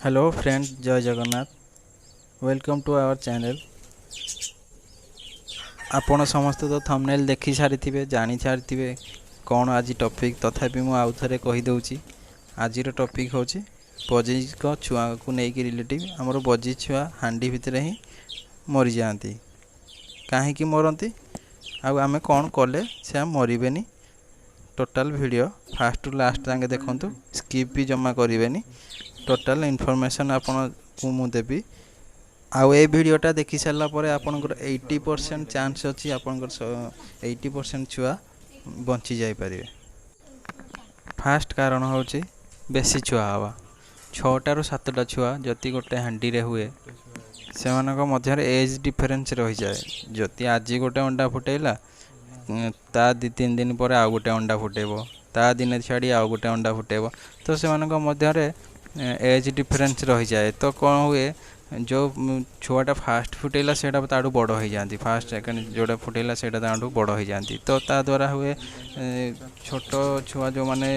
Hello friend, जय Jagannath. Welcome to our channel. आपण समस्त तो थंबनेल देखि सारी जानी सारी कौन आज टॉपिक, तथापि मु आउ थे कहीदे। आज टॉपिक हूँ बजीज को छुआ को लेकिन रिलेटिव। आमर बजीज छुआ हांडी भितर ही मरी जाती। कहीं मरती आम कौन कले से मरबे। Total video first to last जाके देखूँ, स्किप भी जमा करें। टोटाल इनफॉरमेशन आपन को मु देबी। आउ ए वीडियोटा देखि सारा पर आपनकर 80% चांस अच्छी आपनकर 80% छुआ बंची जाई परिवे। फास्ट कारण हूँ बेसी छुआ हवा 6टा ରୁ 7टा छुआ जति गोटे हांडी रे हुए से मध्य एज डिफरेन्स रही जाए। जति आज गोटे अंडा फुटेला ता 2-3 दिन पर आउ गोटे अंडा फुटेब, ता दिन छाड़ी आउ गोटे अंडा फुटेब। तो से मध्य एज डिफरेन्स रही जाए। तो कौन हुए, जो छुआटा फास्ट फुटेला से ताड़ू बड़ हो जाती, फास्ट सेकेंड जोटा फुटेला से ताड़ू बड़ हो जाती। तो ता द्वारा हुए छोट छुआ जो मैंने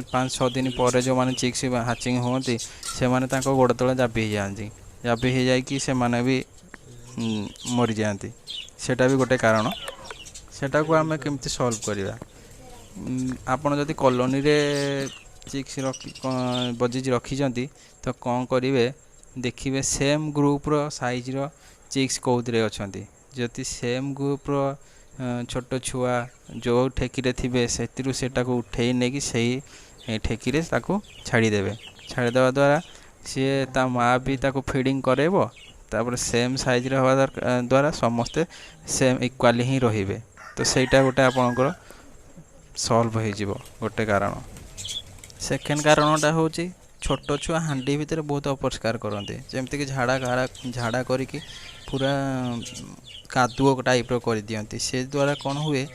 5-6 दिन पर जो मैंने चिक्स हाचिंग होती से गोड़ तले जाबी जाती, जाबी हो जाकि से भी मरी जाती। सेटा भी गोटे कारण। सेटा को आम केमती सॉल्व करवा। आपन जदि कॉलोनी रे चिक्स बजीज रखी तो कौन करेंगे, देखिए सेम ग्रुप्र साइज्र चिक्स कौदे अच्छा। जदि सेम ग्रुप्र छोट छुआ जो ठेकी थे से उठे नहीं सही ठेकी छाड़देवे। छाड़देवा द्वारा सी ता माँ भी ताको फीडिंग करेब। तापर सेम साइज्र हवा द्वारा समस्ते सेम इक्वाली ही रे। तो सहीटा गोटे आपणकर सॉल्व हो गोटे कारण। सेकेंड कारणटा हूँ छोट छुआ हांडी भितर बहुत अपरिष्कार करते, जमीक झाड़ा करके पूरा कादुओ टाइप्र कर दिखती। से द्वारा कौन हुए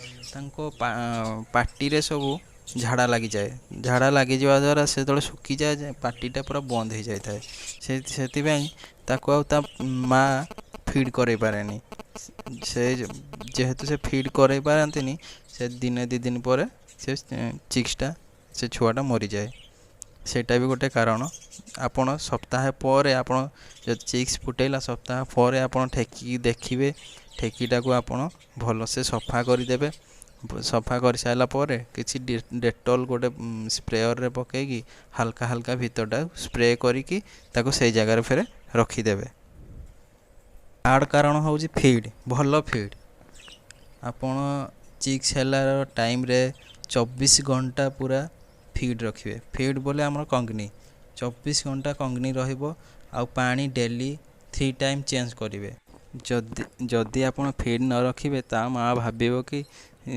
पार्टी रे सब झाड़ा लगी जाए। झाड़ा लगी जावा द्वारा से जो सुखी जाए पार्टीटा पूरा बंद हो जाए। से माँ फीड कर पारे से जेहेतु से फीड कर पारती से दिने 2 दिन पर से चिक्सटा से छुआटा मरी जाए। सेटा भी गोटे कारण। आपण सप्ताह पर आपण जो चिक्स फुटेला सप्ताह पर आपण ठेकी देखिए, ठेकीटा को आपण भल से सफा करदेवे। सफा कर सारा पर किसी डेटॉल गोटे स्प्रेयर रे पकईकी हल्का हल्का भीतरटा स्प्रे करिकी ताको से जगार फेर रखीदेवे। आड कारण हूँ फीड, भल फीड। आपण चिक्स हेलार टाइम रे 24 घंटा पूरा फीड रखिए। फीड बोले आम कंगनी 24 घंटा कंगनी रहिबो। आउ पानी डेली 3 टाइम चेंज करेंगे। जदि आप फीड न रखिए ता माँ भाव कि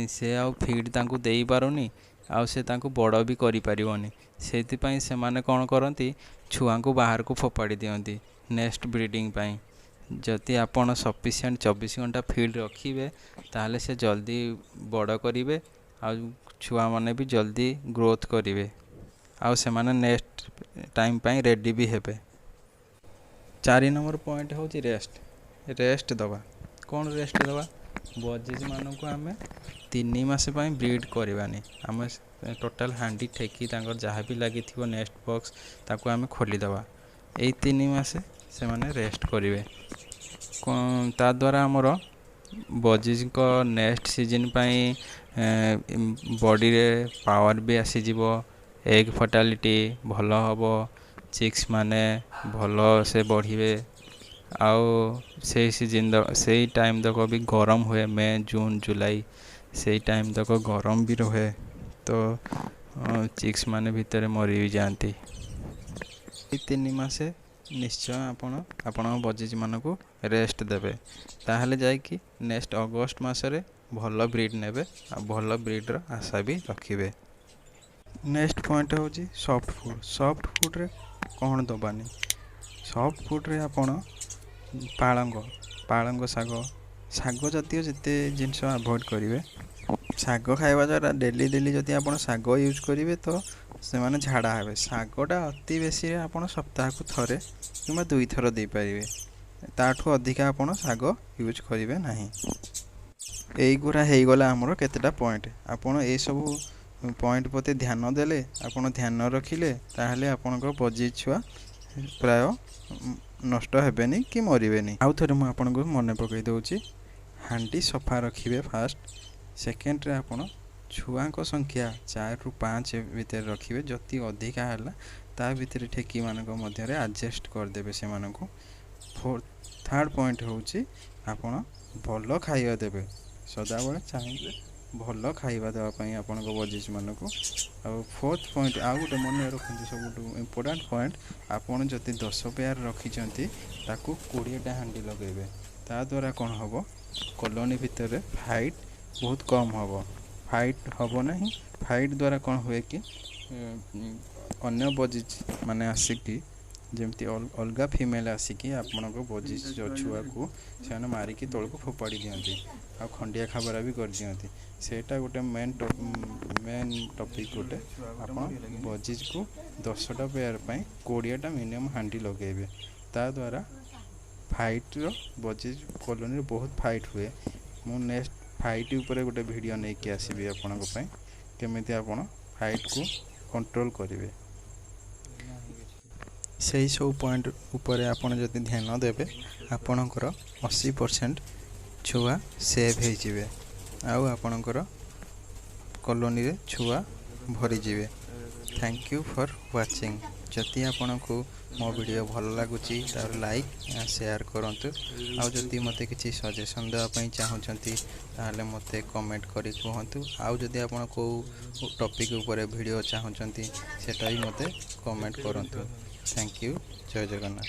से आउ फीड तांकु दे पारुनी, आउ से तांकु बड़ भी करि परिबोनी। सेतिपई से माने कौन करती, छुआ को बाहर को फोपाड़ी दियंती नेक्स्ट ब्रीडिंग पाई। जदि आपन सफिशिएंट 24 घंटा फीड रखिए ताहले से जल्दी बड़ करिवे, आ छुआ माने भी जल्दी ग्रोथ करिवे, आउ से माने नेक्स्ट टाइम पाई रेडी भी हेबे। 4 नंबर पॉइंट हूँ रेस्ट। रेस्ट दबा। कौन रेस्ट दबा, बजीज मान को आम 3 मास ब्रीड करवानी। आम टोटाल हांडी ठेकी जहाँ भी लगी नेस्ट बॉक्स ताको आम खोलीदबा। यही 3 मास से माने रेस्ट करेंगे। ता द्वारा आमर बजीज को नेक्स्ट सीजन पाई बॉडी रे पावर भी आसीज, एग फर्टालिटी भल हम, चिक्स माने भल से बढ़े। आउ से सीजन से टाइम तक भी गरम हुए, मई जून जुलाई से टाइम तक गरम भी रहे। तो चिक्स माने भितर मरी भी जाती। 3 मास निश्चय आपण बजीज मान को रेस्ट देवे, ताहले जाइकी नेक्स्ट अगस्ट मासरे भल ब्रीड नेबे आ भल ब्रीड्र आशा भी रखिए। नेक्स्ट पॉइंट हूँ सॉफ्ट फूड। सॉफ्ट फूड रे कौन दबानी। सॉफ्ट फूड रे आपण पालंग शाग जातीय जिते जिनस अवॉइड करेंगे। शाग खाइबा द्वारा डेली डेली जदि आप शाग यूज करेंगे तो से माने झाड़ा हे। शागटा अति बेसी आप सप्ताह को थरे कि 2 थर दे पारे, ताठू अधिका आप शाग यूज करेंगे ना। यही गुरा हो गला आमर केतेटा पॉइंट। आपड़ ये सब पॉइंट प्रति ध्यान देले, आप ध्यान रखिले ताहले आपणकर बजीज छुआ ପ୍ରାୟ ନଷ୍ଟ ହେବେନି କି ମରିବେନି। ଆଉ ଥରେ ମୁଁ ଆପଣଙ୍କୁ ମନେ ପକାଇ ଦେଉଛି, ହାଣ୍ଡି ସଫା ରଖିବେ ଫାଷ୍ଟ। ସେକେଣ୍ଡରେ ଆପଣ ଛୁଆଙ୍କ ସଂଖ୍ୟା 4ରୁ 5 ଭିତରେ ରଖିବେ। ଯଦି ଅଧିକା ହେଲା ତା ଭିତରେ ଠେକିମାନଙ୍କ ମଧ୍ୟରେ ଆଡ଼ଜଷ୍ଟ କରିଦେବେ ସେମାନଙ୍କୁ। ଥାର୍ଡ଼ ପଏଣ୍ଟ ହେଉଛି ଆପଣ ଭଲ ଖାଇବା ଦେବେ। ସଦାବେଳେ ଚାହିଁବେ ଭଲ ଖାଇବା ଦେବା ପାଇଁ ଆପଣଙ୍କ ବଜିଜ୍ ମାନଙ୍କୁ। ଆଉ ଫୋର୍ଥ ପଏଣ୍ଟ ଆଉ ଗୋଟେ ମନେ ରଖନ୍ତୁ, ସବୁଠୁ ଇମ୍ପୋର୍ଟାଣ୍ଟ ପଏଣ୍ଟ, ଆପଣ ଯଦି 10 ପେୟାର ରଖିଛନ୍ତି ତାକୁ 20ଟା ହାଣ୍ଡି ଲଗାଇବେ। ତା ଦ୍ୱାରା କ'ଣ ହେବ, କଲୋନୀ ଭିତରେ ଫାଇଟ୍ ବହୁତ କମ୍ ହେବ। ଫାଇଟ୍ ହେବ ନାହିଁ। ଫାଇଟ୍ ଦ୍ୱାରା କ'ଣ ହୁଏ କି ଅନ୍ୟ ବଜିଜ୍ ମାନେ ଆସିକି, ଯେମିତି ଅଲଗା ଫିମେଲ୍ ଆସିକି ଆପଣଙ୍କ ବଜିଜ୍ ଛୁଆକୁ ସେମାନେ ମାରିକି ତଳକୁ ଫୋପାଡ଼ି ଦିଅନ୍ତି, ଆଉ ଖଣ୍ଡିଆ ଖାବରା ବି କରିଦିଅନ୍ତି। ସେଇଟା ଗୋଟେ ମେନ୍ ଟପିକ୍ ଗୋଟେ। ଆପଣ ବଜିଜ୍କୁ 10ଟା ପେୟାର ପାଇଁ 20ଟା ମିନିମମ୍ ହାଣ୍ଡି ଲଗାଇବେ। ତା ଦ୍ୱାରା ଫାଇଟ୍ର ବଜିଜ୍ କଲୋନୀରେ ବହୁତ ଫାଇଟ୍ ହୁଏ। ମୁଁ ନେକ୍ସଟ ଫାଇଟ୍ ଉପରେ ଗୋଟେ ଭିଡ଼ିଓ ନେଇକି ଆସିବି ଆପଣଙ୍କ ପାଇଁ, କେମିତି ଆପଣ ଫାଇଟ୍କୁ କଣ୍ଟ୍ରୋଲ୍ କରିବେ। ସେହି ସବୁ ପଏଣ୍ଟ ଉପରେ ଆପଣ ଯଦି ଧ୍ୟାନ ଦେବେ, ଆପଣଙ୍କର 80% ଛୁଆ ସେଭ୍ ହେଇଯିବେ, ଆଉ ଆପଣଙ୍କର କଲୋନୀରେ ଛୁଆ ଭରିଯିବେ। Thank you for watching. ଯଦି ଆପଣଙ୍କୁ ମୋ ଭିଡ଼ିଓ ଭଲ ଲାଗୁଛି ତାହେଲେ ଲାଇକ୍ ସେୟାର କରନ୍ତୁ। ଆଉ ଯଦି ମୋତେ କିଛି ସଜେସନ୍ ଦେବା ପାଇଁ ଚାହୁଁଛନ୍ତି ତାହେଲେ ମୋତେ କମେଣ୍ଟ କରି କୁହନ୍ତୁ। ଆଉ ଯଦି ଆପଣ କେଉଁ ଟପିକ୍ ଉପରେ ଭିଡ଼ିଓ ଚାହୁଁଛନ୍ତି ସେଟା ବି ମୋତେ କମେଣ୍ଟ କରନ୍ତୁ। Thank you. ଜୟ ଜଗନ୍ନାଥ।